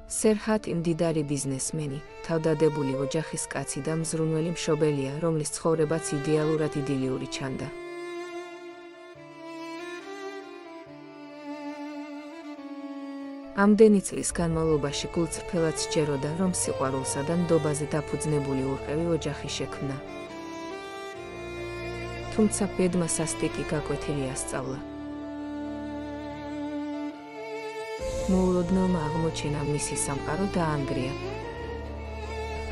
სერჰატი მდიდარი ბიზნესმენი, თავდადებული ოჯახის კაცი და მზრუნველი მშობელია, რომლის ცხოვრებაც იდეალურად იდილიური ჩანდა. ამდენი წლის განმავლობაში გულწრფელად სჯეროდა, რომ სიყვარულსა და ნდობაზე დაფუძნებული ურყევი ოჯახი შექმნა. თუმცა ბედმა სასტიკი გაკვეთილი ასწავლა. მოულოდნელმა აღმოჩენა მისი სამყარო დაანგრია.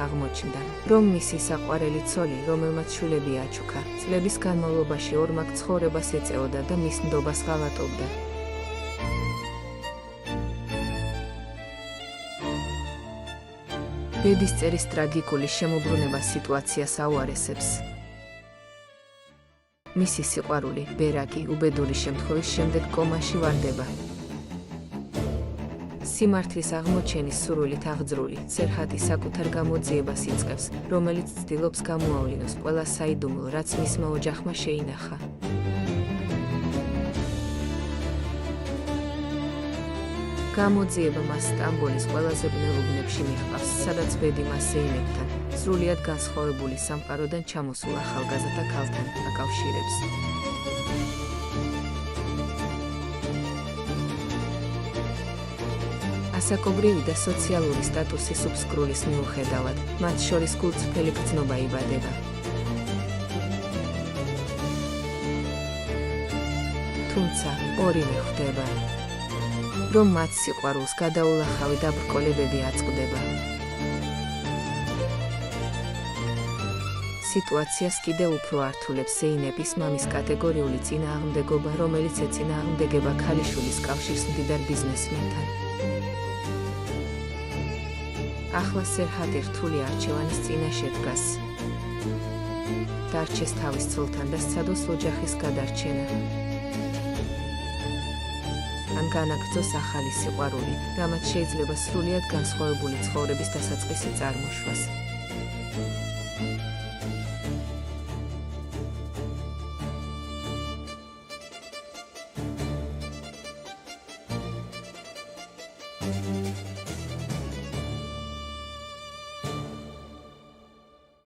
აღმოჩნდა, რომ მისი საყვარელი ცოლი, რომელმაც შვილები აჩუქა, წლების განმავლობაში ორმაგ ცხოვრებას ეწეოდა და მის ნდობას ღალატობდა. ბედის წერის ტრაგიკული შემოbrunება სიტუაციას აუარესებს. მისი სიყვარული, ბერაკი, უბედური შემთხვევის შემდეგ კომაში ვარდება. სიმართლის აღმოჩენის სურვილით აღძრული, სერჰატი საკუთარ გამოძიებას იწყებს, რომელიც ცდილობს გამოავლინოს ყველა საიდუმლო, რაც მისმა ოჯახმა შეინახა. გამოძიება მას სტამბოლის ყველაზე ბნელ უბნებში მიჰყავს, სადაც ბედი მას ზეიმებთან, სრულიად განსხვავებული სამყაროდან ჩამოსულ ახალგაზრდა ქალთან აკავშირებს. ასაკობრივი და სოციალური სტატუსის უბსკრულის მიუხედავად, მათ შორის გულწრფელი გრძნობა იბადება. თუმცა, ორივე ხვდება, რომ მათ სიყვარულს გადაულახავი და ბრკოლებები აწყდება. სიტუაციას კიდევ უფრო ართულებს ზეინების მამის კატეგორიული წინააღმდეგობა, რომელიც ეწინააღმდეგება ქალიშვილის კავშირს მდიდარ ბიზნესმენთან. ახლა სერჰატი რთული არჩევანის წინაშე დგას. დარჩეს თავის ცოლთან და სცადოს ოჯახის გადარჩენა. ან განაგრძოს ახალი სიყვარული, რამაც შეიძლება სრულიად განსხვავებული ცხოვრების დასაწყისი წარმოშვას.